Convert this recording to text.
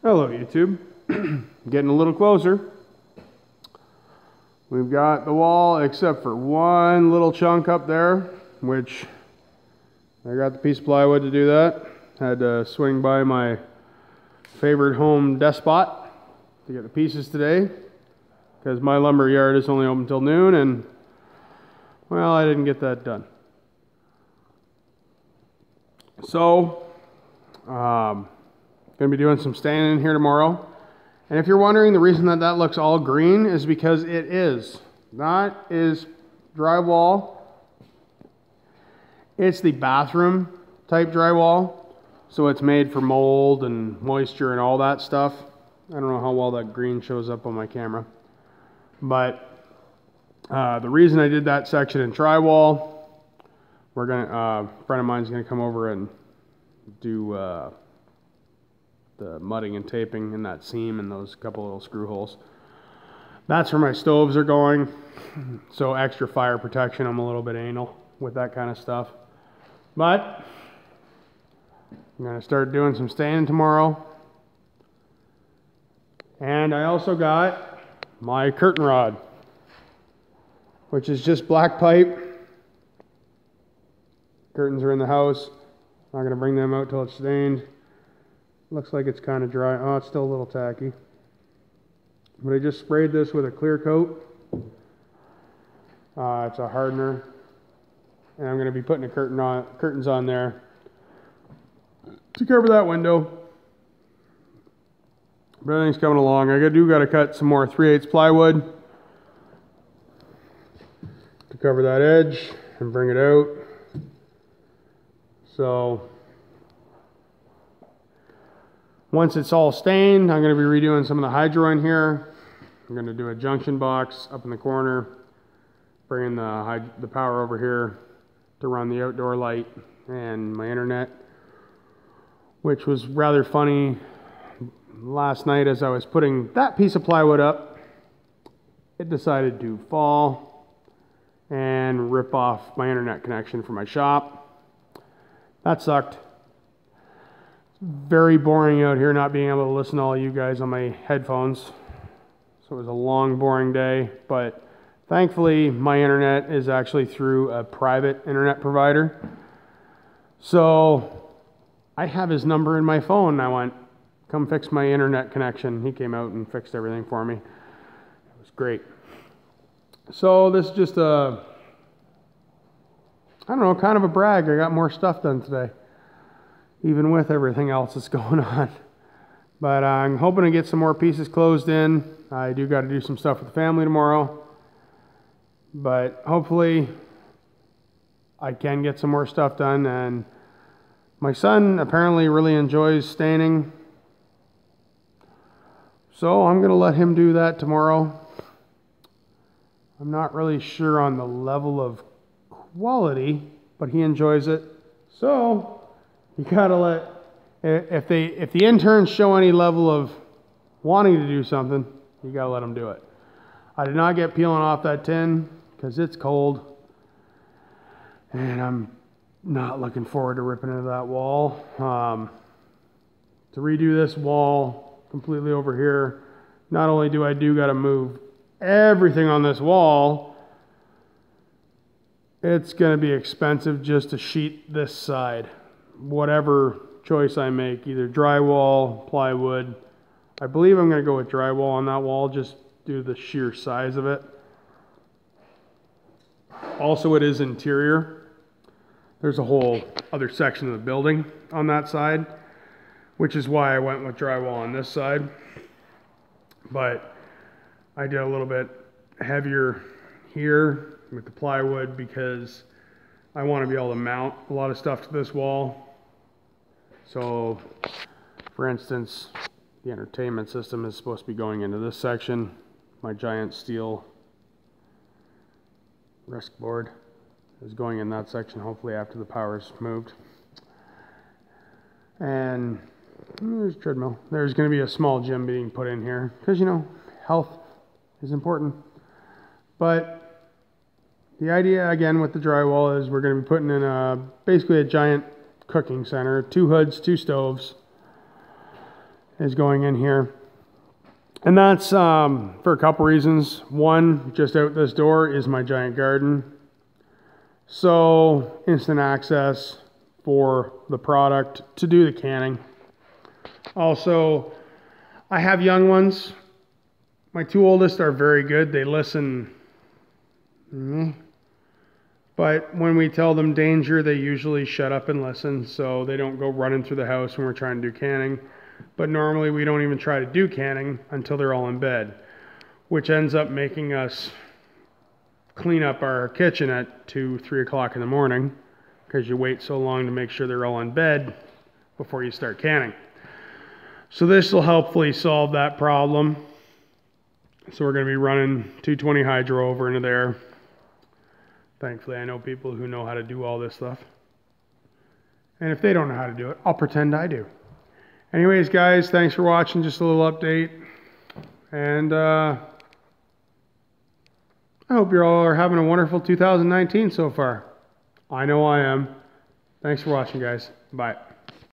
Hello YouTube. Getting a little closer. We've got the wall except for one little chunk up there, which I got the piece of plywood to do that. Had to swing by my favorite home despot to get the pieces today because my lumber yard is only open till noon, and well, I didn't get that done. So gonna be doing some staining here tomorrow. And if you're wondering, the reason that that looks all green is because it is. That is drywall. It's the bathroom type drywall. So it's made for mold and moisture and all that stuff. I don't know how well that green shows up on my camera. But the reason I did that section in drywall, we're gonna, a friend of mine's gonna come over and do the mudding and taping in that seam and those couple little screw holes. That's where my stoves are going. So extra fire protection. I'm a little bit anal with that kind of stuff. But I'm gonna start doing some staining tomorrow. And I also got my curtain rod, which is just black pipe. Curtains are in the house. Not gonna bring them out till it's stained. Looks like it's kind of dry. Oh, it's still a little tacky. But I just sprayed this with a clear coat. It's a hardener. And I'm going to be putting curtains on there to cover that window. But everything's coming along. I got to cut some more 3/8 plywood to cover that edge and bring it out. So once it's all stained, I'm going to be redoing some of the hydro in here. I'm going to do a junction box up in the corner, bringing the power over here to run the outdoor light and my internet, which was rather funny. Last night as I was putting that piece of plywood up, it decided to fall and rip off my internet connection for my shop. That sucked. Very boring out here not being able to listen to all you guys on my headphones. So it was a long, boring day, but thankfully my internet is actually through a private internet provider. So I have his number in my phone. I went, come fix my internet connection. He came out and fixed everything for me. It was great. So this is just I don't know, kind of a brag. I got more stuff done today, even with everything else that's going on. But I'm hoping to get some more pieces closed in. I do got to do some stuff with the family tomorrow. But hopefully I can get some more stuff done. And my son apparently really enjoys staining. So I'm going to let him do that tomorrow. I'm not really sure on the level of quality, but he enjoys it. So you gotta let, if the interns show any level of wanting to do something, you gotta let them do it. I did not get peeling off that tin because it's cold, and I'm not looking forward to ripping into that wall. To redo this wall completely over here, not only do I gotta move everything on this wall, it's gonna be expensive just to sheet this side. Whatever choice I make, either drywall, plywood. I believe I'm going to go with drywall on that wall just due to the sheer size of it. Also, it is interior. There's a whole other section of the building on that side, which is why I went with drywall on this side. But I did a little bit heavier here with the plywood because I want to be able to mount a lot of stuff to this wall. So, for instance, the entertainment system is supposed to be going into this section. My giant steel risk board is going in that section, hopefully after the power's moved. And there's a treadmill. There's going to be a small gym being put in here because, you know, health is important. But the idea, again, with the drywall is we're going to be putting in basically a giant cooking center, 2 hoods, 2 stoves, is going in here. And that's for a couple reasons. One, just out this door is my giant garden. So instant access for the product to do the canning. Also, I have young ones. My two oldest are very good. They listen. But when we tell them danger, they usually shut up and listen. So they don't go running through the house when we're trying to do canning. But normally we don't even try to do canning until they're all in bed, which ends up making us clean up our kitchen at 2, 3 o'clock in the morning because you wait so long to make sure they're all in bed before you start canning. So this will hopefully solve that problem. So we're going to be running 220 hydro over into there. Thankfully, I know people who know how to do all this stuff. And if they don't know how to do it, I'll pretend I do. Anyways, guys, thanks for watching. Just a little update. And I hope you all are having a wonderful 2019 so far. I know I am. Thanks for watching, guys. Bye.